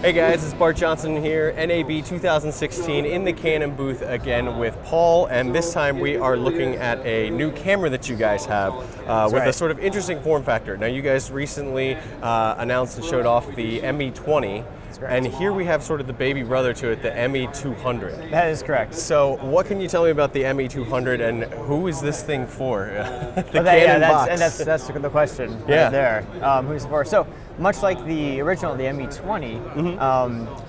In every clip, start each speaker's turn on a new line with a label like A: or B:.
A: Hey guys, it's Bart Johnson here, NAB 2016 in the Canon booth again with Paul, and this time we are looking at a new camera that you guys have with a sort of interesting form factor. Now you guys recently announced and showed off the ME20, and here we have sort of the baby brother to it, the ME200.
B: That is correct.
A: So what can you tell me about the ME200 and who is this thing for?
B: That's the question right there. Who's it for? So much like the original, the ME20,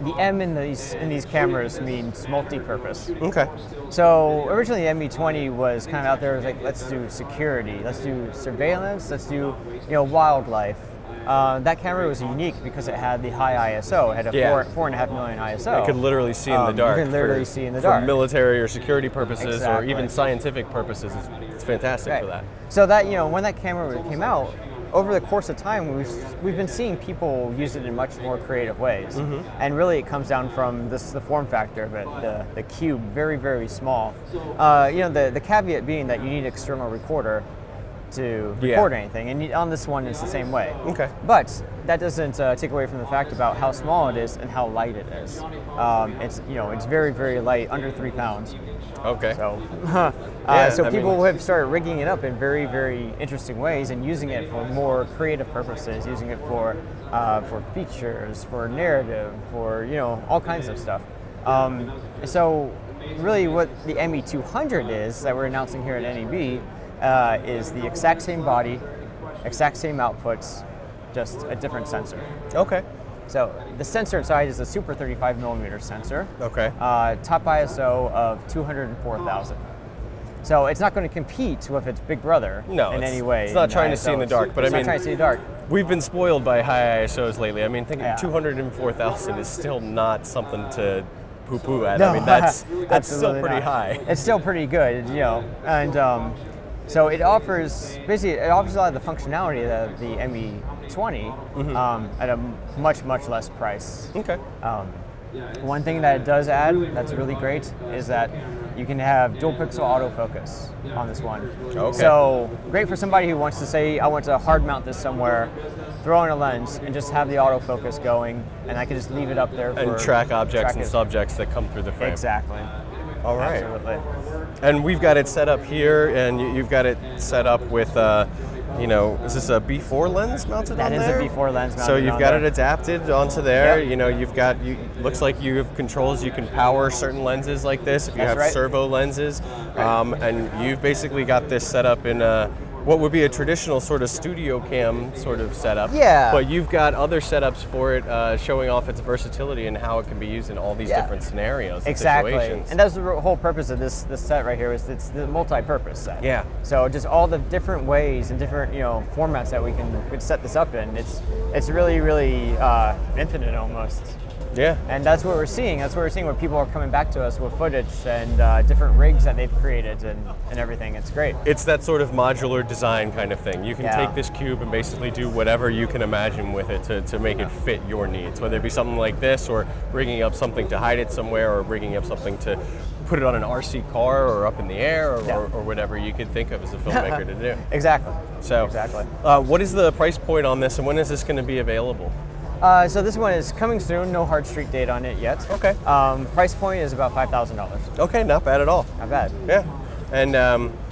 B: the M in these cameras means multi-purpose.
A: Okay.
B: So originally the ME20 was kind of out there, like, let's do security, let's do surveillance, let's do wildlife. That camera was unique because it had the high ISO. It had a 4.5 million ISO.
A: You could literally see in the dark.
B: You can literally see in the dark.
A: For military or security purposes, or even scientific purposes, it's fantastic for that.
B: So that when that camera came out, over the course of time, we've been seeing people use it in much more creative ways, and really it comes down from the form factor of it, the cube, very, very small. The caveat being that you need an external recorder to record anything, and on this one it's the same way.
A: Okay.
B: But that doesn't take away from the fact about how small it is and how light it is. It's very, very light, under 3 pounds.
A: Okay.
B: So people have started rigging it up in very, very interesting ways and using it for more creative purposes, using it for features, for narrative, for all kinds of stuff. So really, what the ME200 is that we're announcing here at NAB is the exact same body, exact same outputs, just a different sensor.
A: Okay.
B: So the sensor inside is a super 35mm sensor.
A: Okay.
B: Top ISO of 204,000. So it's not going to compete with its big brother in any way.
A: It's not trying to see in the dark, but
B: it's not trying to see in the dark.
A: We've been spoiled by high ISOs lately. I mean, thinking 204,000 is still not something to poo-poo at.
B: No,
A: I mean, that's still pretty high.
B: It's still pretty good, and so it offers a lot of the functionality of the ME20 at a much, much less price.
A: Okay.
B: One thing that it does add that's really great is that you can have dual pixel autofocus on this one.
A: Okay.
B: So great for somebody who wants to say, I want to hard mount this somewhere, throw in a lens, and just have the autofocus going, and I can just leave it up there
A: and track objects and subjects that come through the frame.
B: Exactly.
A: All right.
B: Absolutely.
A: And we've got it set up here, and you've got it set up with, is this a B4 lens mounted on there?
B: That is a B4 lens mounted on there.
A: So you've got it adapted onto there. Yep. Looks like you have controls. You can power certain lenses like this if you have servo lenses. And you've basically got this set up in what would be a traditional sort of studio cam sort of setup.
B: Yeah.
A: But you've got other setups for it, showing off its versatility and how it can be used in all these different scenarios and situations.
B: And that's the whole purpose of this set right here. It's the multi-purpose set.
A: Yeah.
B: So just all the different ways and different formats that we can set this up in. It's really, really infinite almost.
A: Yeah.
B: And that's what we're seeing. That's what we're seeing, where people are coming back to us with footage and different rigs that they've created and everything. It's great.
A: It's that sort of modular design kind of thing. You can take this cube and basically do whatever you can imagine with it to make it fit your needs, whether it be something like this, or rigging up something to hide it somewhere, or rigging up something to put it on an RC car or up in the air, or whatever you could think of as a filmmaker to do.
B: Exactly.
A: So, what is the price point on this, and when is this going to be available?
B: So this one is coming soon. No hard street date on it yet.
A: Okay.
B: Price point is about $5,000.
A: Okay, not bad at all.
B: Not bad.
A: Yeah. And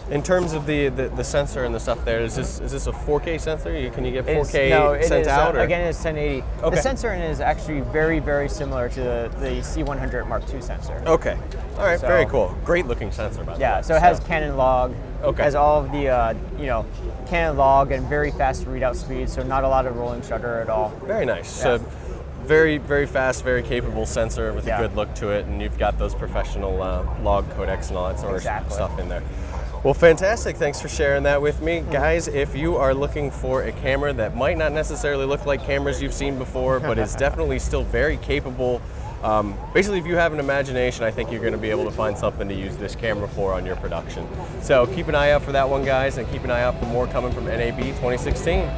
A: in terms of the sensor and the stuff there, is this a 4K sensor? Can you get 4K sent out?
B: Again, it's 1080.
A: Okay.
B: The sensor in it is actually very, very similar to the C100 Mark II sensor.
A: Okay. All right. Very cool. Great looking sensor, by the way.
B: Yeah. So it has Canon log.
A: Okay.
B: Has all of the Canon log and very fast readout speed. So not a lot of rolling shutter at all.
A: Very nice.
B: Yeah.
A: So very, very fast, very capable sensor with a good look to it, and you've got those professional log codecs and all that sort of stuff in there. Well, fantastic. Thanks for sharing that with me. Guys, if you are looking for a camera that might not necessarily look like cameras you've seen before, but is definitely still very capable, basically, if you have an imagination, I think you're going to be able to find something to use this camera for on your production. So keep an eye out for that one, guys, and keep an eye out for more coming from NAB 2016.